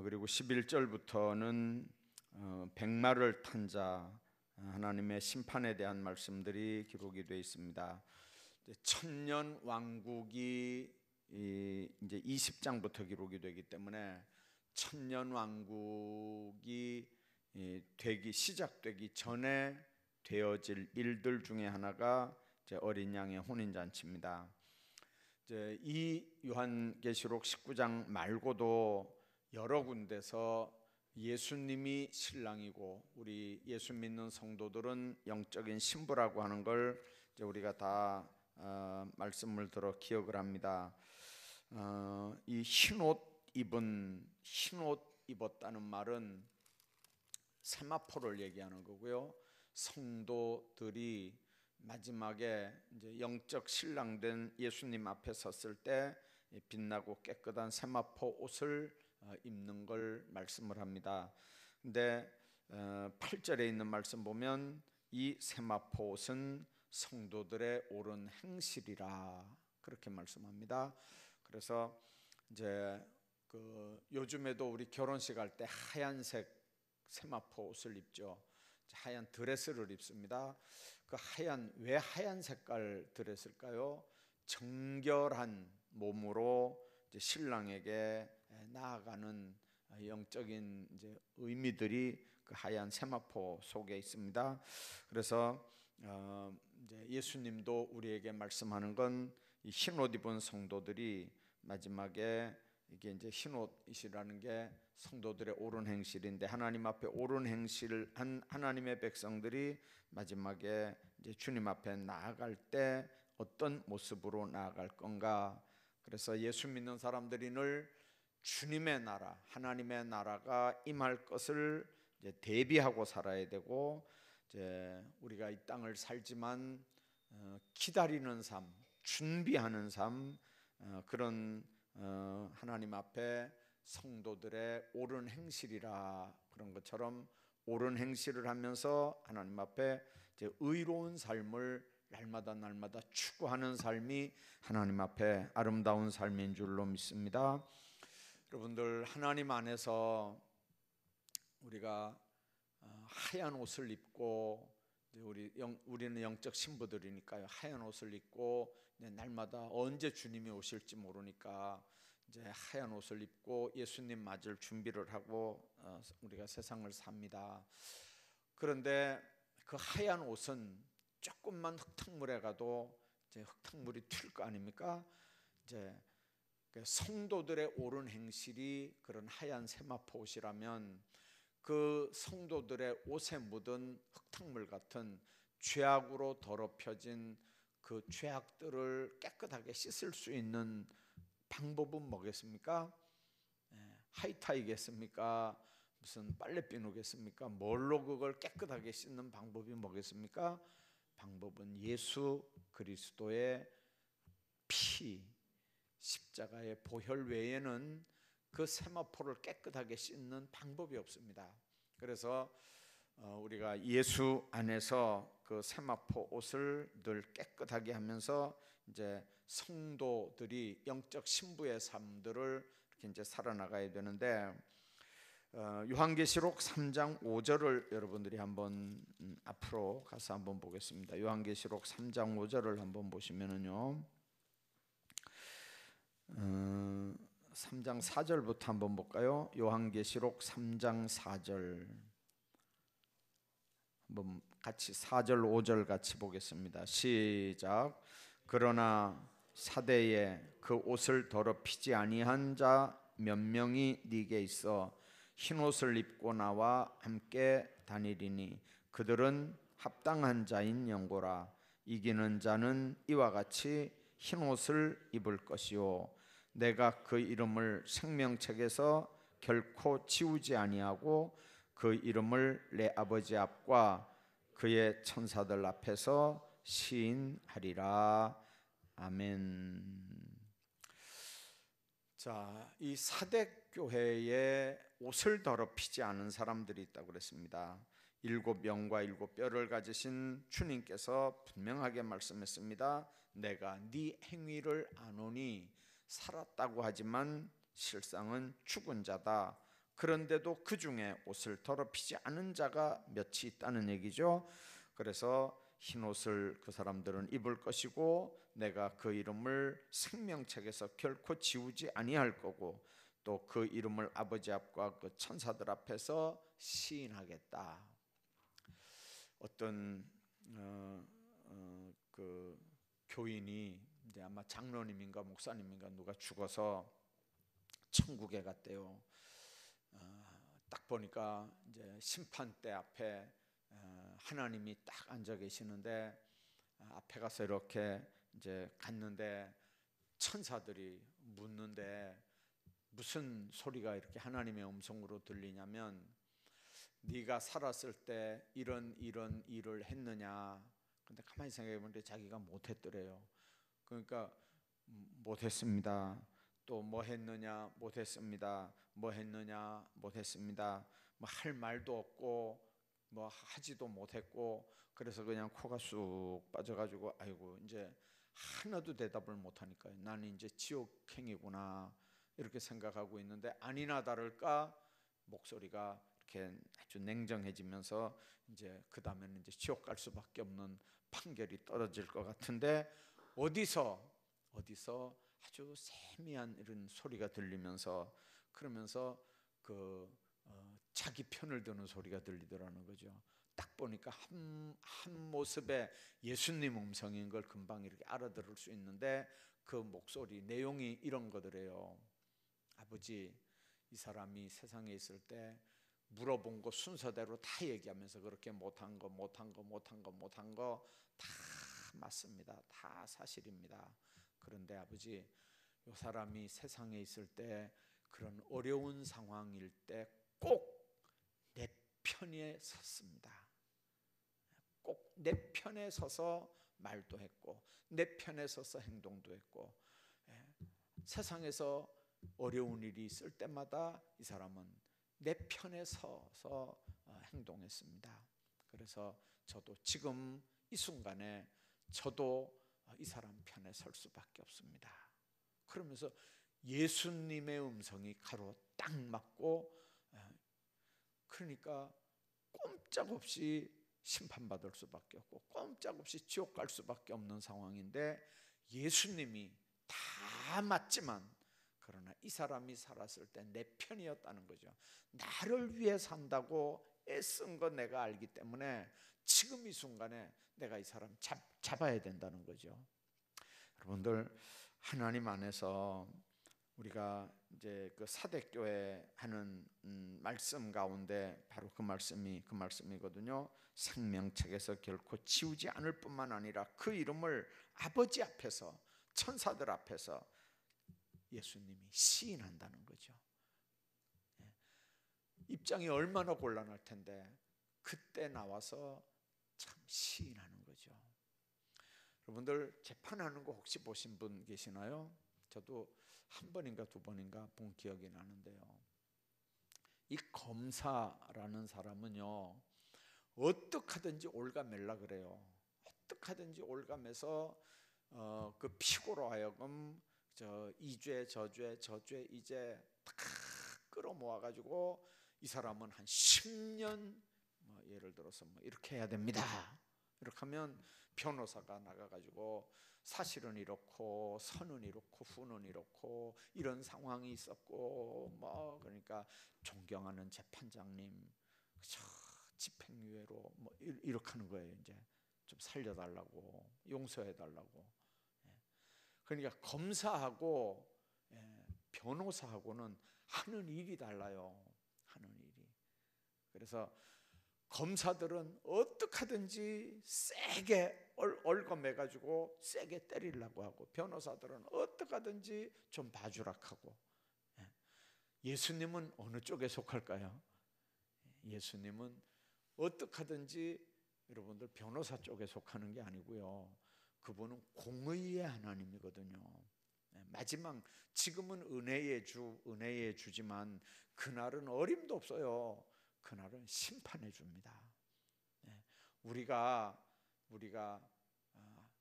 그리고 11절부터는 백마를 탄 자 하나님의 심판에 대한 말씀들이 기록이 되어 있습니다. 천년 왕국이 이제 20장부터 기록이 되기 때문에 천년 왕국이 시작되기 전에 되어질 일들 중에 하나가 이제 어린 양의 혼인 잔치입니다. 이제 이 요한계시록 19장 말고도 여러 군데서 예수님이 신랑이고 우리 예수 믿는 성도들은 영적인 신부라고 하는 걸 이제 우리가 다 말씀을 들어 기억을 합니다. 이 흰옷 입었다는 말은 세마포를 얘기하는 거고요. 성도들이 마지막에 이제 영적 신랑된 예수님 앞에 섰을 때 빛나고 깨끗한 세마포 옷을 입는 걸 말씀을 합니다. 근데 8절에 있는 말씀 보면 이 세마포 옷은 성도들의 옳은 행실이라 그렇게 말씀합니다. 그래서 이제 요즘에도 우리 결혼식 할 때 하얀색 세마포 옷을 입죠. 하얀 드레스를 입습니다. 왜 하얀 색깔 드레스일까요? 정결한 몸으로 이제 신랑에게 나아가는 영적인 이제 의미들이 그 하얀 세마포 속에 있습니다. 그래서 이제 예수님도 우리에게 말씀하는 건 이 흰옷 입은 성도들이 마지막에 이게 이제 흰옷이라는 게 성도들의 옳은 행실인데 하나님 앞에 옳은 행실을 한 하나님의 백성들이 마지막에 이제 주님 앞에 나아갈 때 어떤 모습으로 나아갈 건가? 그래서 예수 믿는 사람들이 늘 주님의 나라, 하나님의 나라가 임할 것을 이제 대비하고 살아야 되고, 이제 우리가 이 땅을 살지만 기다리는 삶, 준비하는 삶, 그런 하나님 앞에 성도들의 옳은 행실이라 그런 것처럼 옳은 행실을 하면서 하나님 앞에 이제 의로운 삶을 날마다 추구하는 삶이 하나님 앞에 아름다운 삶인 줄로 믿습니다. 여러분들, 하나님 안에서 우리가 하얀 옷을 입고, 우리는 영적 신부들이니까요, 하얀 옷을 입고 날마다 언제 주님이 오실지 모르니까 이제 하얀 옷을 입고 예수님 맞을 준비를 하고 우리가 세상을 삽니다. 그런데 그 하얀 옷은 조금만 흙탕물에 가도 이제 흙탕물이 튈 거 아닙니까? 이제 성도들의 옳은 행실이 그런 하얀 세마포 옷이라면 그 성도들의 옷에 묻은 흙탕물 같은 죄악으로 더럽혀진 그 죄악들을 깨끗하게 씻을 수 있는 방법은 뭐겠습니까? 하이타이겠습니까? 무슨 빨래비누겠습니까? 뭘로 그걸 깨끗하게 씻는 방법이 뭐겠습니까? 방법은 예수 그리스도의 피, 십자가의 보혈 외에는 그 세마포를 깨끗하게 씻는 방법이 없습니다. 그래서 우리가 예수 안에서 그 세마포 옷을 늘 깨끗하게 하면서 이제 성도들이 영적 신부의 삶들을 이렇게 이제 살아나가야 되는데, 요한계시록 3장 5절을 여러분들이 한번 앞으로 가서 한번 보겠습니다. 요한계시록 3장 5절을 한번 보시면은요, 3장 4절부터 한번 볼까요? 요한계시록 3장 4절 한번 같이 4절 5절 같이 보겠습니다. 시작. 그러나 사대에 그 옷을 더럽히지 아니한 자 몇 명이 네게 있어 흰옷을 입고 나와 함께 다니리니 그들은 합당한 자인 영고라. 이기는 자는 이와 같이 흰옷을 입을 것이요 내가 그 이름을 생명책에서 결코 지우지 아니하고 그 이름을 내 아버지 앞과 그의 천사들 앞에서 시인하리라. 아멘. 자, 이 사대 교회에 옷을 더럽히지 않은 사람들이 있다고 그랬습니다. 7영과 7뼈를 가지신 주님께서 분명하게 말씀했습니다. 내가 네 행위를 아노니 살았다고 하지만 실상은 죽은 자다. 그런데도 그 중에 옷을 더럽히지 않은 자가 몇이 있다는 얘기죠. 그래서 흰 옷을 그 사람들은 입을 것이고 내가 그 이름을 생명책에서 결코 지우지 아니할 거고 또 그 이름을 아버지 앞과 그 천사들 앞에서 시인하겠다. 어떤 그 교인이 이제 아마 장로님인가 목사님인가 누가 죽어서 천국에 갔대요. 딱 보니까 이제 심판대 앞에 하나님이 딱 앉아 계시는데 앞에 가서 이렇게 이제 갔는데 천사들이 묻는데 무슨 소리가 이렇게 하나님의 음성으로 들리냐면 네가 살았을 때 이런 일을 했느냐. 근데 가만히 생각해 보는데 자기가 못했더래요. 그러니까 못했습니다. 또 뭐 했느냐? 못했습니다. 뭐 했느냐? 못했습니다. 뭐 할 말도 없고 뭐 하지도 못했고 그래서 그냥 코가 쑥 빠져가지고 아이고 이제 하나도 대답을 못하니까요. 나는 이제 지옥행이구나 이렇게 생각하고 있는데 아니나 다를까 목소리가 이렇게 아주 냉정해지면서 이제 그 다음에는 이제 지옥 갈 수밖에 없는 판결이 떨어질 것 같은데 어디서 아주 세미한 이런 소리가 들리면서 그러면서 자기 편을 드는 소리가 들리더라는 거죠. 딱 보니까 한 모습의 예수님 음성인 걸 금방 이렇게 알아들을 수 있는데 그 목소리 내용이 이런 거더래요. 아버지, 이 사람이 세상에 있을 때 물어본 거 순서대로 다 얘기하면서 그렇게 못한 거 다 맞습니다. 다 사실입니다. 그런데 아버지, 이 사람이 세상에 있을 때 그런 어려운 상황일 때 꼭 내 편에 섰습니다. 꼭 내 편에 서서 말도 했고 내 편에 서서 행동도 했고 세상에서 어려운 일이 있을 때마다 이 사람은 내 편에 서서 행동했습니다. 그래서 저도 지금 이 순간에 저도 이 사람 편에 설 수밖에 없습니다. 그러면서 예수님의 음성이 가로 딱 맞고 그러니까 꼼짝없이 심판받을 수밖에 없고 꼼짝없이 지옥 갈 수밖에 없는 상황인데 예수님이 다 맞지만 그러나 이 사람이 살았을 때 내 편이었다는 거죠. 나를 위해 산다고 애쓴 거 내가 알기 때문에 지금 이 순간에 내가 이 사람 잡아야 된다는 거죠. 여러분들 하나님 안에서 우리가 이제 그 사대교회 하는 말씀 가운데 바로 그 말씀이거든요. 생명책에서 결코 지우지 않을 뿐만 아니라 그 이름을 아버지 앞에서 천사들 앞에서 예수님이 시인한다는 거죠. 입장이 얼마나 곤란할 텐데 그때 나와서 참 시인하는 거죠. 여러분들 재판하는 거 혹시 보신 분 계시나요? 저도 한 번인가 두 번인가 본 기억이 나는데요. 이 검사라는 사람은요 어떻게 하든지 올가매려 그래요. 어떻게 하든지 올가매서 그 피고로 하여금 이죄 저죄 이제 다 끌어모아가지고 이 사람은 한 10년 예를 들어서 이렇게 해야 됩니다. 이렇게 하면 변호사가 나가가지고 사실은 이렇고 선은 이렇고 후는 이렇고 이런 상황이 있었고 그러니까 존경하는 재판장님 집행유예로 이렇게 하는 거예요. 이제 좀 살려달라고 용서해달라고. 그러니까 검사하고 변호사하고는 하는 일이 달라요. 하는 일이. 그래서 검사들은 어떻게 하든지 세게 얽어매가지고 세게 때리려고 하고 변호사들은 어떻게 하든지 좀 봐주락하고. 예수님은 어느 쪽에 속할까요? 예수님은 어떻게 하든지 여러분들 변호사 쪽에 속하는 게 아니고요. 그분은 공의의 하나님이거든요. 마지막 지금은 은혜의 주지만 그날은 어림도 없어요. 그날은 심판해 줍니다. 우리가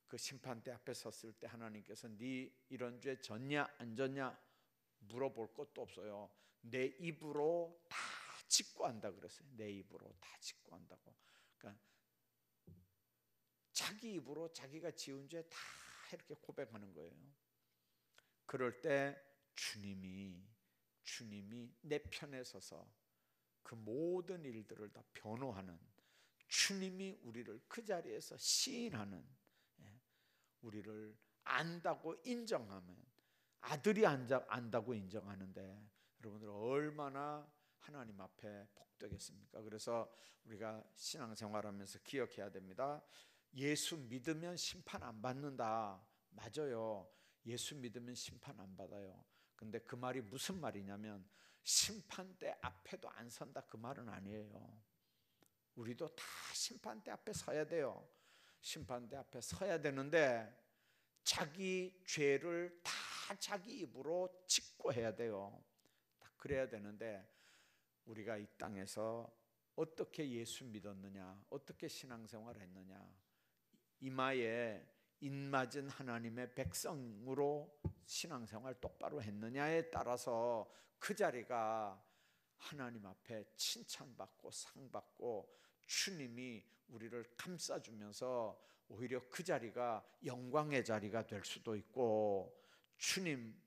그 심판대 앞에 섰을 때 하나님께서 네 이런 죄 졌냐 안 졌냐 물어볼 것도 없어요. 내 입으로 다 직구한다 그랬어요. 내 입으로 다 직구한다고. 그러니까 자기 입으로 자기가 지은 죄 다 이렇게 고백하는 거예요. 그럴 때 주님이 내 편에 서서 그 모든 일들을 다 변호하는, 주님이 우리를 그 자리에서 시인하는, 우리를 안다고 인정하면, 아들이 안다고 인정하는데 여러분들 얼마나 하나님 앞에 복되겠습니까? 그래서 우리가 신앙생활하면서 기억해야 됩니다. 예수 믿으면 심판 안 받는다. 맞아요. 예수 믿으면 심판 안 받아요. 근데 그 말이 무슨 말이냐면 심판대 앞에도 안 선다 그 말은 아니에요. 우리도 다 심판대 앞에 서야 돼요. 심판대 앞에 서야 되는데 자기 죄를 다 자기 입으로 직고해야 돼요. 다 그래야 되는데 우리가 이 땅에서 어떻게 예수 믿었느냐, 어떻게 신앙생활을 했느냐, 이마에 인맞은 하나님의 백성으로 신앙생활 똑바로 했느냐에 따라서 그 자리가 하나님 앞에 칭찬받고 상받고 주님이 우리를 감싸주면서 오히려 그 자리가 영광의 자리가 될 수도 있고, 주님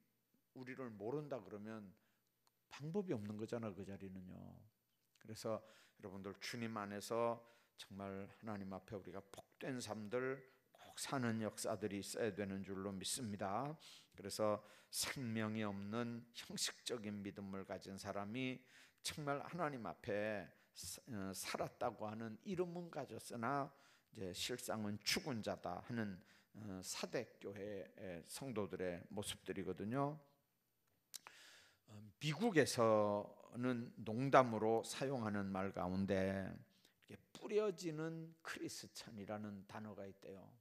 우리를 모른다 그러면 방법이 없는 거잖아 그 자리는요. 그래서 여러분들 주님 안에서 정말 하나님 앞에 우리가 복된 삶들 꼭 사는 역사들이 있어야 되는 줄로 믿습니다. 그래서 생명이 없는 형식적인 믿음을 가진 사람이 정말 하나님 앞에 살았다고 하는 이름은 가졌으나 이제 실상은 죽은 자다 하는 사대교회 성도들의 모습들이거든요. 미국에서는 농담으로 사용하는 말 가운데 이렇게 뿌려지는 크리스찬이라는 단어가 있대요.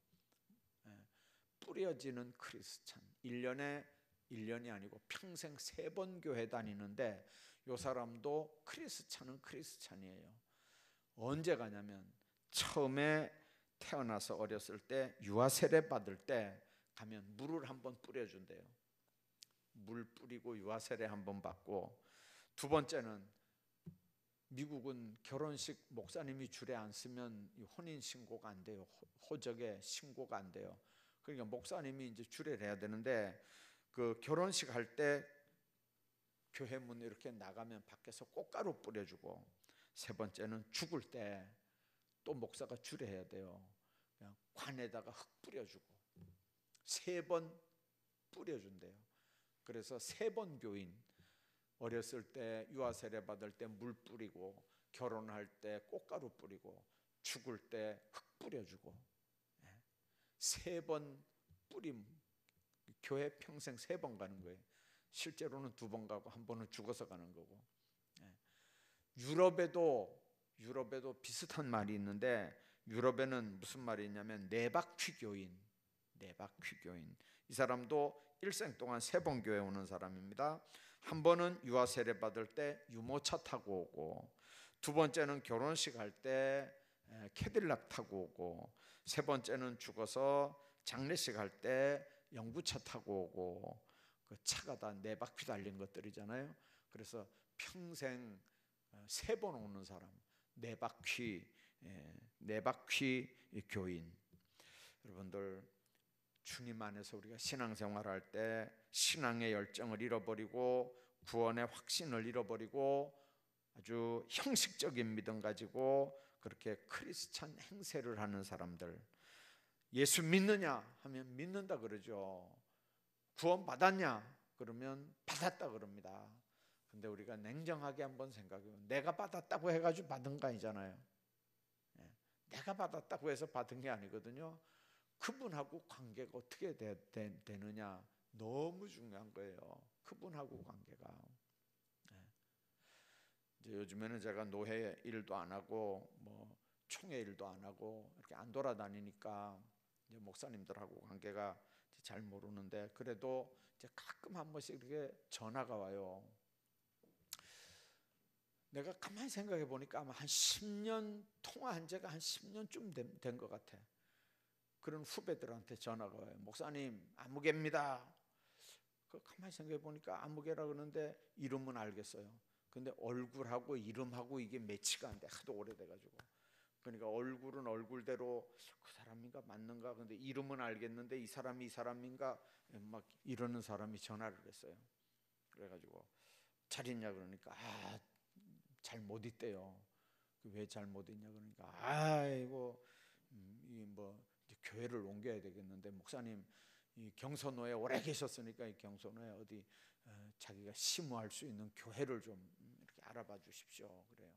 뿌려지는 크리스찬. 1년이 아니고 평생 3번 교회 다니는데 이 사람도 크리스찬은 크리스찬이에요. 언제 가냐면 처음에 태어나서 어렸을 때 유아 세례 받을 때 가면 물을 한번 뿌려준대요. 물 뿌리고 유아 세례 한번 받고, 두 번째는 미국은 결혼식 목사님이 줄에 안 서면 혼인 신고가 안 돼요. 호적에 신고가 안 돼요. 그러니까 목사님이 이제 줄에 해야 되는데 그 결혼식 할 때 교회 문 이렇게 나가면 밖에서 꽃가루 뿌려주고, 세 번째는 죽을 때 또 목사가 줄에 해야 돼요. 그냥 관에다가 흙 뿌려주고 3번 뿌려준대요. 그래서 3번 교인, 어렸을 때 유아 세례 받을 때 물 뿌리고, 결혼할 때 꽃가루 뿌리고, 죽을 때 흙 뿌려주고, 3번 뿌림. 교회 평생 3번 가는 거예요. 실제로는 2번 가고 1번은 죽어서 가는 거고. 유럽에도 비슷한 말이 있는데, 유럽에는 무슨 말이 있냐면 네바퀴 교인. 이 사람도 일생 동안 3번 교회 오는 사람입니다. 한 번은 유아 세례 받을 때 유모차 타고 오고, 두 번째는 결혼식 할 때 캐딜락 타고 오고, 세 번째는 죽어서 장례식 할 때 영구차 타고 오고, 그 차가 다 4바퀴 달린 것들이잖아요. 그래서 평생 3번 오는 사람, 4바퀴 교인. 여러분들 주님 안에서 우리가 신앙생활할 때 신앙의 열정을 잃어버리고 구원의 확신을 잃어버리고 아주 형식적인 믿음 가지고 그렇게 크리스찬 행세를 하는 사람들, 예수 믿느냐 하면 믿는다 그러죠. 구원 받았냐 그러면 받았다 그럽니다. 근데 우리가 냉정하게 한번 생각해요. 내가 받았다고 해가지고 받은 거 아니잖아요. 내가 받았다고 해서 받은 게 아니거든요. 그분하고 관계가 어떻게 되느냐 너무 중요한 거예요. 그분하고 관계가. 이제 요즘에는 제가 노회 일도 안 하고 뭐 총회 일도 안 하고 이렇게 안 돌아다니니까 이제 목사님들하고 관계가 잘 모르는데, 그래도 이제 가끔 한 번씩 이렇게 전화가 와요. 내가 가만히 생각해 보니까 아마 한 10년 통화한 지가 한 10년쯤 된 것 같아. 그런 후배들한테 전화가 와요. 목사님 아무개입니다. 그 가만히 생각해 보니까 아무개라 그러는데 이름은 알겠어요. 근데 얼굴하고 이름하고 이게 매치가 안 돼. 하도 오래돼가지고. 그러니까 얼굴은 얼굴대로 그 사람인가 맞는가, 근데 이름은 알겠는데 이 사람이 이 사람인가 막 이러는 사람이 전화를 했어요. 그래가지고 잘 있냐 그러니까 잘 못 있대요. 왜 잘 못 있냐 그러니까 아이고 이뭐 교회를 옮겨야 되겠는데 목사님 이 경선호에 오래 계셨으니까 이 경선호에 어디 자기가 심호할 수 있는 교회를 좀 이렇게 알아봐 주십시오. 그래요.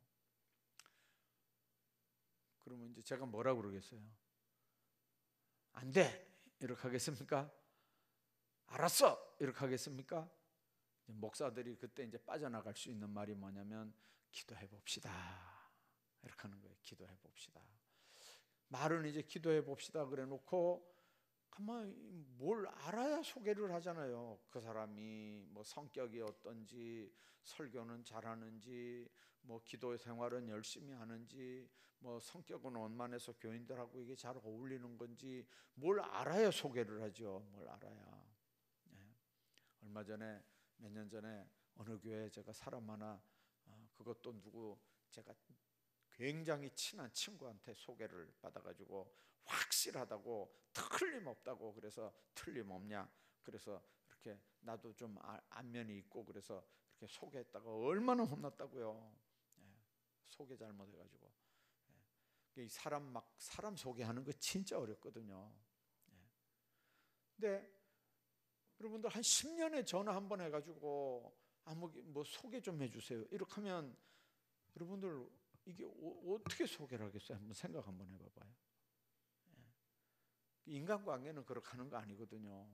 그러면 이제 제가 뭐라고 그러겠어요? 안 돼! 이렇게 하겠습니까? 알았어! 이렇게 하겠습니까? 목사들이 그때 이제 빠져나갈 수 있는 말이 뭐냐면 기도해 봅시다. 이렇게 하는 거예요. 기도해 봅시다. 말은 이제 기도해 봅시다 그래 놓고 가만히 뭘 알아야 소개를 하잖아요. 그 사람이 뭐 성격이 어떤지, 설교는 잘하는지, 뭐 기도 생활은 열심히 하는지, 뭐 성격은 원만해서 교인들하고 이게 잘 어울리는 건지 뭘 알아야 소개를 하죠. 뭘 알아야. 얼마 전에 몇 년 전에 어느 교회에 제가 사람 하나 그것도 누구 제가 굉장히 친한 친구한테 소개를 받아가지고 확실하다고 틀림없다고 그래서 틀림없냐 그래서 이렇게 나도 좀 안면이 있고 그래서 이렇게 소개했다가 얼마나 혼났다고요. 소개 잘못해가지고. 이 사람 소개하는 거 진짜 어렵거든요. 근데 여러분들 한 10년에 전화 한번 해가지고 뭐 소개 좀 해주세요 이렇게 하면 여러분들 이게 어떻게 소개를 하겠어요? 한번 생각 한번 해봐봐요. 인간관계는 그렇게 하는 거 아니거든요.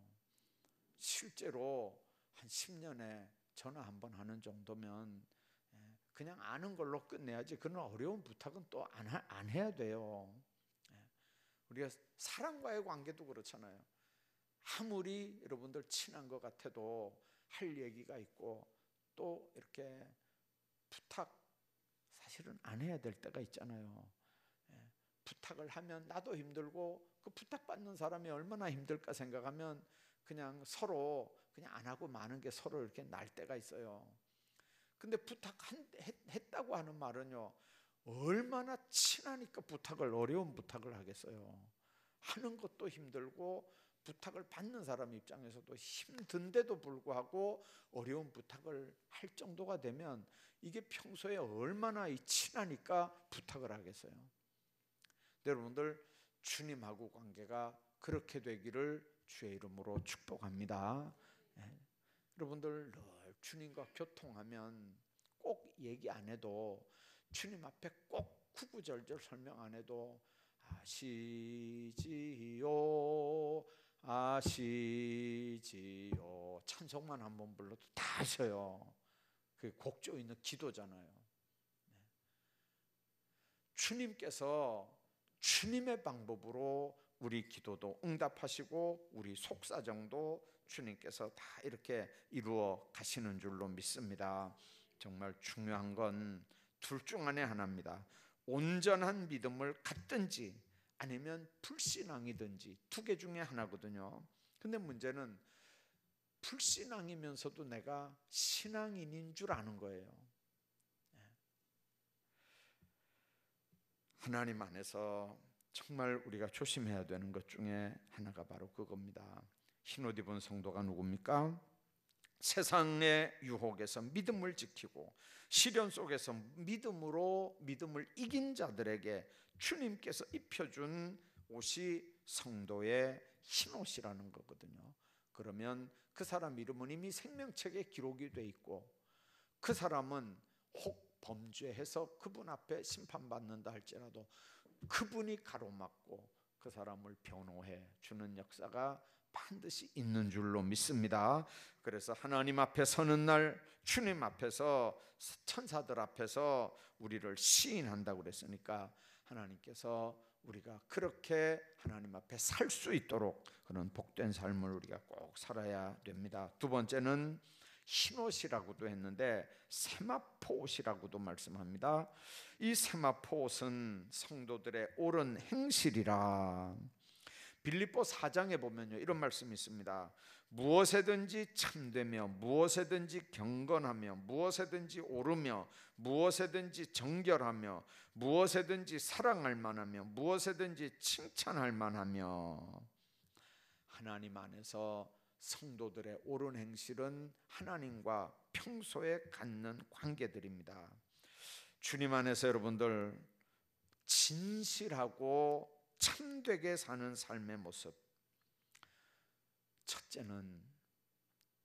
실제로 한 10년에 전화 한번 하는 정도면 그냥 아는 걸로 끝내야지. 그런 어려운 부탁은 또 안 해야 돼요. 우리가 사람과의 관계도 그렇잖아요. 아무리 여러분들 친한 것 같아도 할 얘기가 있고 또 이렇게 부탁 사실은 안 해야 될 때가 있잖아요. 부탁을 하면 나도 힘들고 그 부탁받는 사람이 얼마나 힘들까 생각하면 그냥 서로 그냥 안 하고 마는 게 서로 이렇게 날 때가 있어요. 근데 부탁했다고 하는 말은요 얼마나 친하니까 어려운 부탁을 하겠어요. 하는 것도 힘들고 부탁을 받는 사람 입장에서도 힘든데도 불구하고 어려운 부탁을 할 정도가 되면 이게 평소에 얼마나 친하니까 부탁을 하겠어요. 여러분들 주님하고 관계가 그렇게 되기를 주의 이름으로 축복합니다. 여러분들 늘 주님과 교통하면 꼭 얘기 안 해도 주님 앞에 꼭 구구절절 설명 안 해도 아시지요 아시지요 찬송만 한번 불러도 다 아셔요. 그 곡조 있는 기도잖아요. 주님께서 주님의 방법으로 우리 기도도 응답하시고 우리 속사정도 주님께서 다 이렇게 이루어 가시는 줄로 믿습니다. 정말 중요한 건 둘 중 안에 하나입니다. 온전한 믿음을 갖든지 아니면 불신앙이든지 두 개 중에 하나거든요. 근데 문제는 불신앙이면서도 내가 신앙인인 줄 아는 거예요. 하나님 안에서 정말 우리가 조심해야 되는 것 중에 하나가 바로 그겁니다. 흰옷 입은 성도가 누굽니까? 세상의 유혹에서 믿음을 지키고 시련 속에서 믿음을 이긴 자들에게 주님께서 입혀준 옷이 성도의 흰옷이라는 거거든요. 그러면 그 사람 이름은 이미 생명책에 기록이 돼 있고 그 사람은 혹 범죄해서 그분 앞에 심판받는다 할지라도 그분이 가로막고 그 사람을 변호해 주는 역사가 반드시 있는 줄로 믿습니다. 그래서 하나님 앞에 서는 날 주님 앞에서 천사들 앞에서 우리를 시인한다고 그랬으니까 하나님께서 우리가 그렇게 하나님 앞에 살 수 있도록 그런 복된 삶을 우리가 꼭 살아야 됩니다. 두 번째는 흰옷이라고도 했는데 세마포옷이라고도 말씀합니다. 이 세마포옷은 성도들의 옳은 행실이라 빌립보 4장에 보면요, 이런 말씀이 있습니다. 무엇에든지 참되며 무엇에든지 경건하며 무엇에든지 오르며 무엇에든지 정결하며 무엇에든지 사랑할 만하며 무엇에든지 칭찬할 만하며. 하나님 안에서 성도들의 옳은 행실은 하나님과 평소에 갖는 관계들입니다. 주님 안에서 여러분들 진실하고 참되게 사는 삶의 모습. 첫째는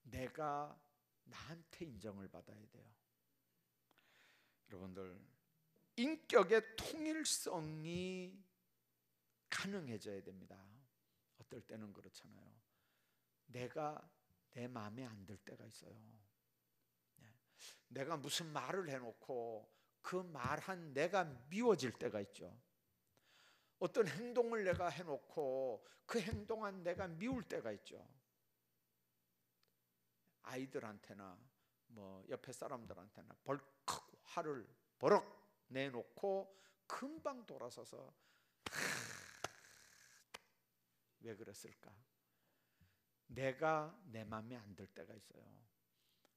내가 나한테 인정을 받아야 돼요. 여러분들, 인격의 통일성이 가능해져야 됩니다. 어떨 때는 그렇잖아요. 내가 내 마음에 안 들 때가 있어요. 내가 무슨 말을 해놓고 그 말한 내가 미워질 때가 있죠. 어떤 행동을 내가 해놓고 그 행동한 내가 미울 때가 있죠. 아이들한테나 뭐 옆에 사람들한테나 벌컥 화를 버럭 내놓고 금방 돌아서서 왜 그랬을까? 내가 내 마음에 안 들 때가 있어요.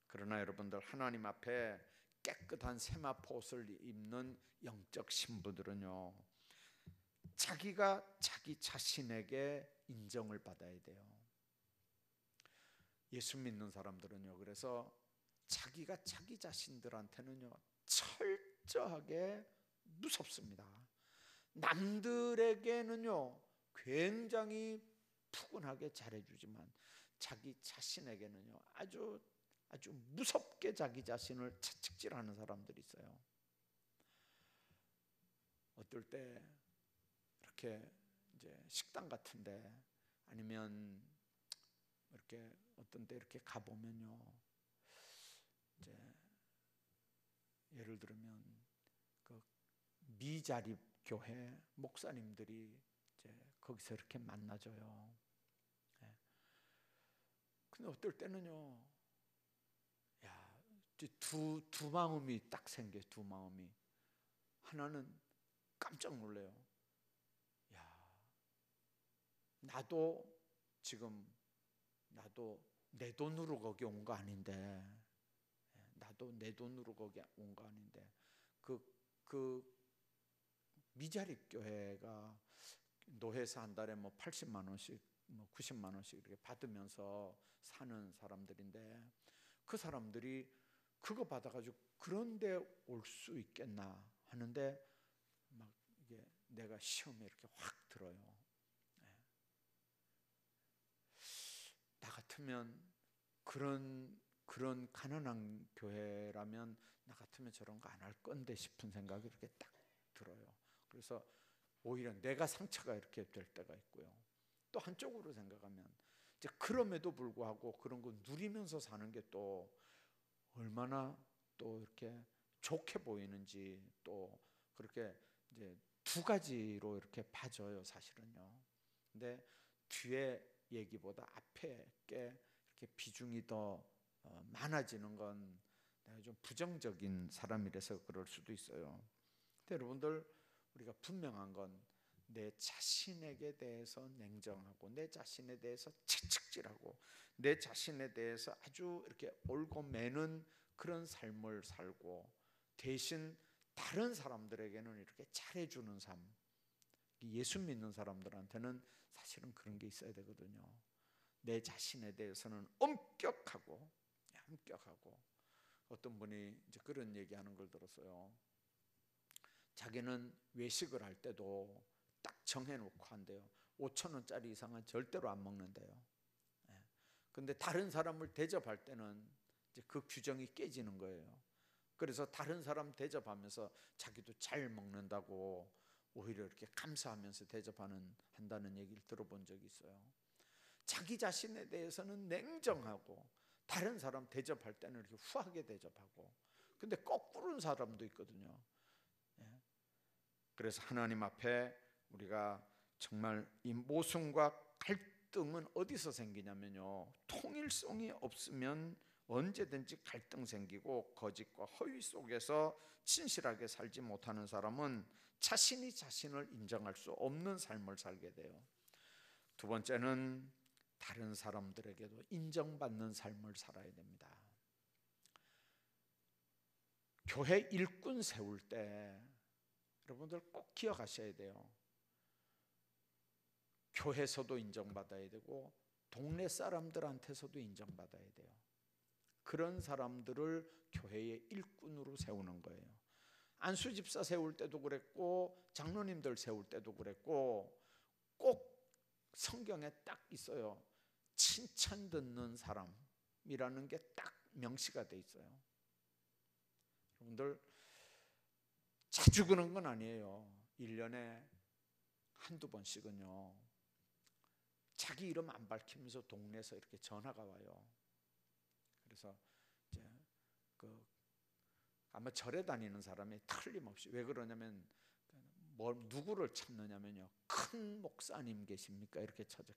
그러나 여러분들, 하나님 앞에 깨끗한 세마포 옷을 입는 영적 신부들은요, 자기가 자기 자신에게 인정을 받아야 돼요. 예수 믿는 사람들은요, 그래서 자기가 자기 자신들한테는요 철저하게 무섭습니다. 남들에게는요 굉장히 푸근하게 잘해주지만 자기 자신에게는요 아주 무섭게 자기 자신을 채찍질하는 사람들이 있어요. 어떨 때 이렇게 이제 식당 같은데 아니면 이렇게 어떤 때 이렇게 가보면요, 이제 예를 들면 그 미자립 교회 목사님들이 이제 거기서 이렇게 만나줘요. 근데 어떨 때는요, 야, 두 마음이 딱 생겨. 두 마음이. 하나는 깜짝 놀래요. 야, 나도 내 돈으로 거기 온 거 아닌데, 나도 내 돈으로 거기 온 거 아닌데, 그 미자립 교회가 노회에서 한 달에 뭐 80만 원씩, 뭐 90만 원씩 이렇게 받으면서 사는 사람들인데, 그 사람들이 그거 받아가지고 그런데 올 수 있겠나 하는데 막 이게 내가 시험에 이렇게 확 들어요. 나 같으면 그런 가난한 교회라면 나 같으면 저런 거 안 할 건데 싶은 생각이 이렇게 딱 들어요. 그래서 오히려 내가 상처가 이렇게 될 때가 있고요. 또 한쪽으로 생각하면 이제 그럼에도 불구하고 그런 거 누리면서 사는 게 또 얼마나 또 이렇게 좋게 보이는지, 또 그렇게 이제 두 가지로 이렇게 봐져요, 사실은요. 근데 뒤에 얘기보다 앞에 게 이렇게 비중이 더 많아지는 건 내가 좀 부정적인 사람이라서 그럴 수도 있어요. 근데 여러분들, 우리가 분명한 건 내 자신에게 대해서 냉정하고 내 자신에 대해서 채찍질하고 내 자신에 대해서 아주 이렇게 옳고 매는 그런 삶을 살고 대신 다른 사람들에게는 이렇게 잘해주는 삶. 예수 믿는 사람들한테는 사실은 그런 게 있어야 되거든요. 내 자신에 대해서는 엄격하고 어떤 분이 이제 그런 얘기하는 걸 들었어요. 자기는 외식을 할 때도 딱 정해놓고 한대요. 5,000원짜리 이상은 절대로 안 먹는데요. 근데 다른 사람을 대접할 때는 이제 그 규정이 깨지는 거예요. 그래서 다른 사람 대접하면서 자기도 잘 먹는다고 오히려 이렇게 감사하면서 한다는 얘기를 들어본 적이 있어요. 자기 자신에 대해서는 냉정하고 다른 사람 대접할 때는 이렇게 후하게 대접하고, 근데 거꾸로는 사람도 있거든요. 그래서 하나님 앞에 우리가 정말 이 모순과 갈등은 어디서 생기냐면요, 통일성이 없으면 언제든지 갈등 생기고 거짓과 허위 속에서 진실하게 살지 못하는 사람은 자신이 자신을 인정할 수 없는 삶을 살게 돼요. 두 번째는 다른 사람들에게도 인정받는 삶을 살아야 됩니다. 교회 일꾼 세울 때 여러분들 꼭 기억하셔야 돼요. 교회에서도 인정받아야 되고 동네 사람들한테서도 인정받아야 돼요. 그런 사람들을 교회의 일꾼으로 세우는 거예요. 안수 집사 세울 때도 그랬고 장로님들 세울 때도 그랬고 꼭 성경에 딱 있어요. 칭찬 듣는 사람이라는 게 딱 명시가 돼 있어요. 여러분들 자주 그런 건 아니에요. 1년에 한두 번씩은요. 자기 이름 안 밝히면서 동네에서 이렇게 전화가 와요. 그래서 이제 아마 절에 다니는 사람이 틀림없이 왜 그러냐면 누구를 찾느냐면요. 큰 목사님 계십니까? 이렇게 찾아.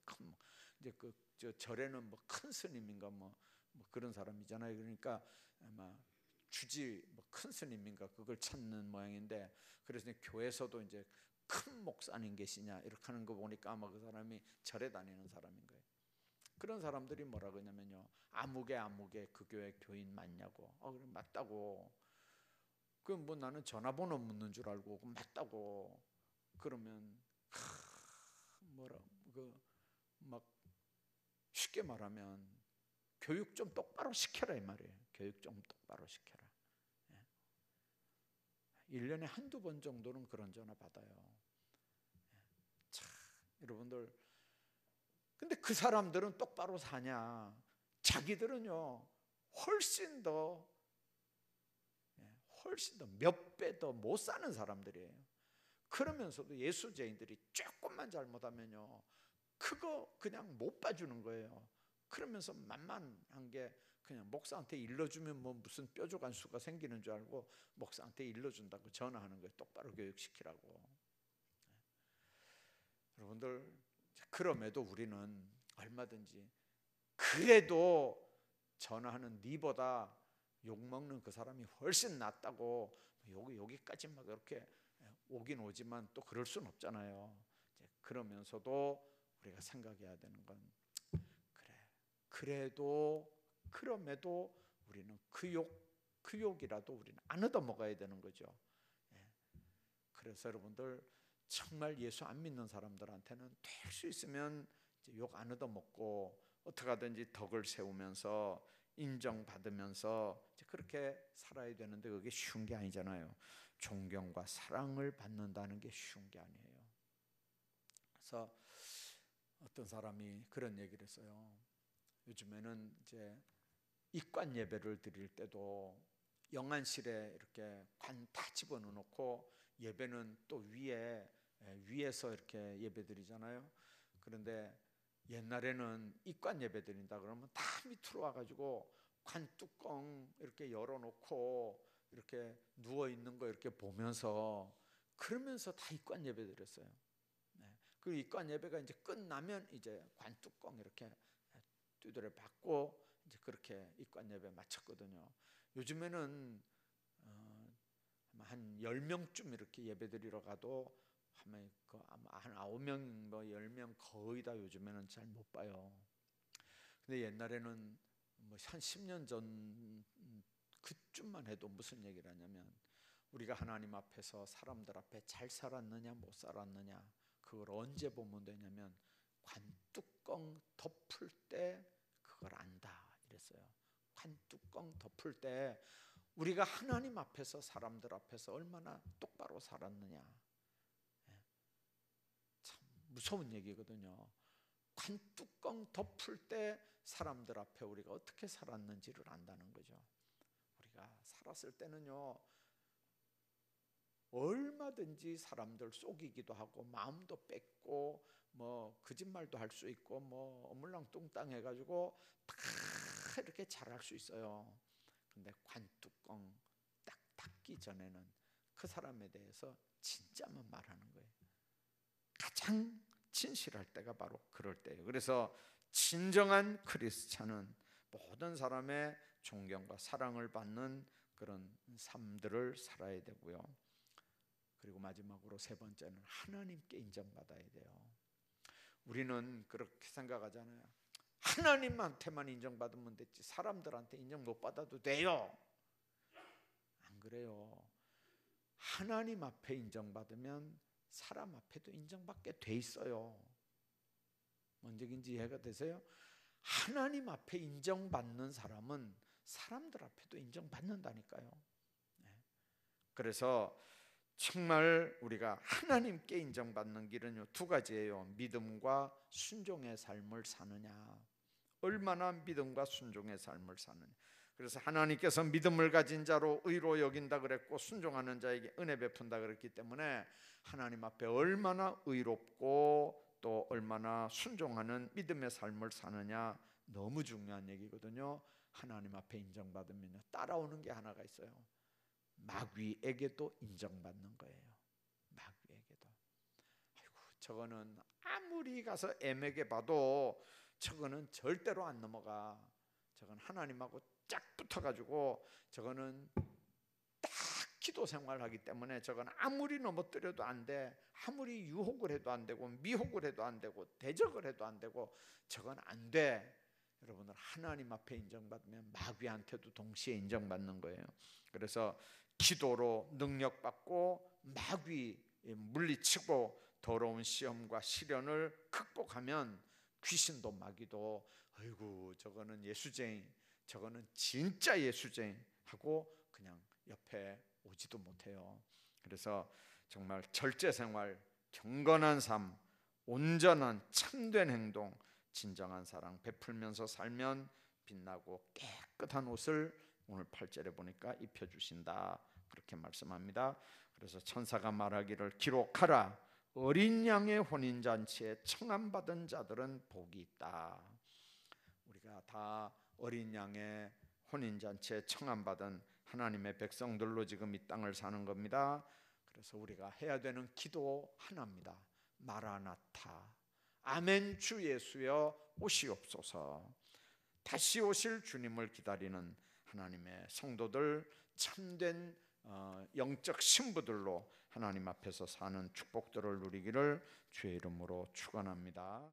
이제 저 절에는 뭐 큰 스님인가 뭐 그런 사람이잖아요. 그러니까 아마 주지 뭐 큰 스님인가 그걸 찾는 모양인데 그래서 교회에서도 이제 큰 목사님 계시냐 이렇게 하는 거 보니까 아마 그 사람이 절에 다니는 사람인 거예요. 그런 사람들이 뭐라 그러냐면요. 아무개 그 교회 교인 맞냐고. 그래 맞다고. 그럼 뭐 나는 전화번호 묻는 줄 알고 맞다고. 그러면 뭐라 막 쉽게 말하면 교육 좀 똑바로 시켜라 이 말이에요. 교육 좀 똑바로 시켜라. 1년에 한두 번 정도는 그런 전화 받아요. 참, 여러분들 근데 그 사람들은 똑바로 사냐? 자기들은요 훨씬 더 몇 배 더 못 사는 사람들이에요. 그러면서도 예수쟁이들이 조금만 잘못하면요 그거 그냥 못 봐주는 거예요. 그러면서 만만한 게 그냥 목사한테 일러주면 뭐 무슨 뾰족한 수가 생기는 줄 알고 목사한테 일러준다고 전화하는 거예요. 똑바로 교육시키라고. 여러분들 그럼에도 우리는 얼마든지 그래도 전화하는 니보다 욕먹는 그 사람이 훨씬 낫다고 여기까지 막 이렇게 오긴 오지만 또 그럴 수는 없잖아요. 그러면서도 우리가 생각해야 되는 건 그래도 그럼에도 우리는 그 욕이라도 우리는 안 얻어먹어야 되는 거죠. 그래서 여러분들 정말 예수 안 믿는 사람들한테는 될 수 있으면 욕 안 얻어먹고 어떻게 하든지 덕을 세우면서 인정받으면서 그렇게 살아야 되는데 그게 쉬운 게 아니잖아요. 존경과 사랑을 받는다는 게 쉬운 게 아니에요. 그래서 어떤 사람이 그런 얘기를 했어요. 요즘에는 이제 입관 예배를 드릴 때도 영안실에 이렇게 관 다 집어넣고 예배는 또 위에서 이렇게 예배 드리잖아요. 그런데 옛날에는 입관 예배 드린다 그러면 다 밑으로 와가지고 관 뚜껑 이렇게 열어놓고 이렇게 누워 있는 거 이렇게 보면서 그러면서 다 입관 예배 드렸어요. 그 입관 예배가 이제 끝나면 이제 관 뚜껑 이렇게 두드려 받고 이제 그렇게 입관 예배 마쳤거든요. 요즘에는 한 10명쯤 이렇게 예배드리러 가도 아마 한 9명, 뭐 10명 거의 다 요즘에는 잘 못 봐요. 근데 옛날에는 뭐 한 10년 전 그쯤만 해도 무슨 얘기를 하냐면 우리가 하나님 앞에서 사람들 앞에 잘 살았느냐 못 살았느냐 그걸 언제 보면 되냐면 관뚜껑 덮을 때 그걸 안다 이랬어요. 관뚜껑 덮을 때 우리가 하나님 앞에서 사람들 앞에서 얼마나 똑바로 살았느냐. 참 무서운 얘기거든요. 관뚜껑 덮을 때 사람들 앞에 우리가 어떻게 살았는지를 안다는 거죠. 우리가 살았을 때는요 얼마든지 사람들 속이기도 하고 마음도 뺏고 뭐 거짓말도 할 수 있고 뭐 어물랑뚱땅 해가지고 다 이렇게 잘할 수 있어요. 근데 관뚜껑 딱 닫기 전에는 그 사람에 대해서 진짜만 말하는 거예요. 가장 진실할 때가 바로 그럴 때예요. 그래서 진정한 크리스찬은 모든 사람의 존경과 사랑을 받는 그런 삶들을 살아야 되고요. 그리고 마지막으로 세 번째는 하나님께 인정받아야 돼요. 우리는 그렇게 생각하잖아요. 하나님한테만 인정받으면 됐지 사람들한테 인정 못 받아도 돼요. 안 그래요. 하나님 앞에 인정받으면 사람 앞에도 인정받게 돼 있어요. 뭔 얘기인지 이해가 되세요? 하나님 앞에 인정받는 사람은 사람들 앞에도 인정받는다니까요. 그래서 정말 우리가 하나님께 인정받는 길은 두 가지예요. 믿음과 순종의 삶을 사느냐, 얼마나 믿음과 순종의 삶을 사느냐. 그래서 하나님께서 믿음을 가진 자로 의로 여긴다 그랬고 순종하는 자에게 은혜 베푼다 그랬기 때문에 하나님 앞에 얼마나 의롭고 또 얼마나 순종하는 믿음의 삶을 사느냐 너무 중요한 얘기거든요. 하나님 앞에 인정받으면 따라오는 게 하나가 있어요. 마귀에게도 인정받는 거예요. 마귀에게도. 아이고, 저거는 아무리 가서 애매하게 봐도 저거는 절대로 안 넘어가. 저건 하나님하고 쫙 붙어가지고 저거는 딱 기도 생활하기 때문에 저건 아무리 넘어뜨려도 안 돼. 아무리 유혹을 해도 안 되고 미혹을 해도 안 되고 대적을 해도 안 되고 저건 안 돼. 여러분들 하나님 앞에 인정받으면 마귀한테도 동시에 인정받는 거예요. 그래서 기도로 능력받고 마귀 물리치고 더러운 시험과 시련을 극복하면 귀신도 마귀도 아이고 저거는 예수쟁이, 저거는 진짜 예수쟁이 하고 그냥 옆에 오지도 못해요. 그래서 정말 절제생활, 경건한 삶, 온전한 참된 행동, 진정한 사랑 베풀면서 살면 빛나고 깨끗한 옷을 오늘 8절에 보니까 입혀주신다 그렇게 말씀합니다. 그래서 천사가 말하기를 기록하라 어린 양의 혼인잔치에 청함받은 자들은 복이 있다. 우리가 다 어린 양의 혼인잔치에 청함받은 하나님의 백성들로 지금 이 땅을 사는 겁니다. 그래서 우리가 해야 되는 기도 하나입니다. 마라나타 아멘 주 예수여 오시옵소서. 다시 오실 주님을 기다리는 하나님의 성도들 참된 영적 신부들로 하나님 앞에서 사는 축복들을 누리기를 주의 이름으로 축원합니다.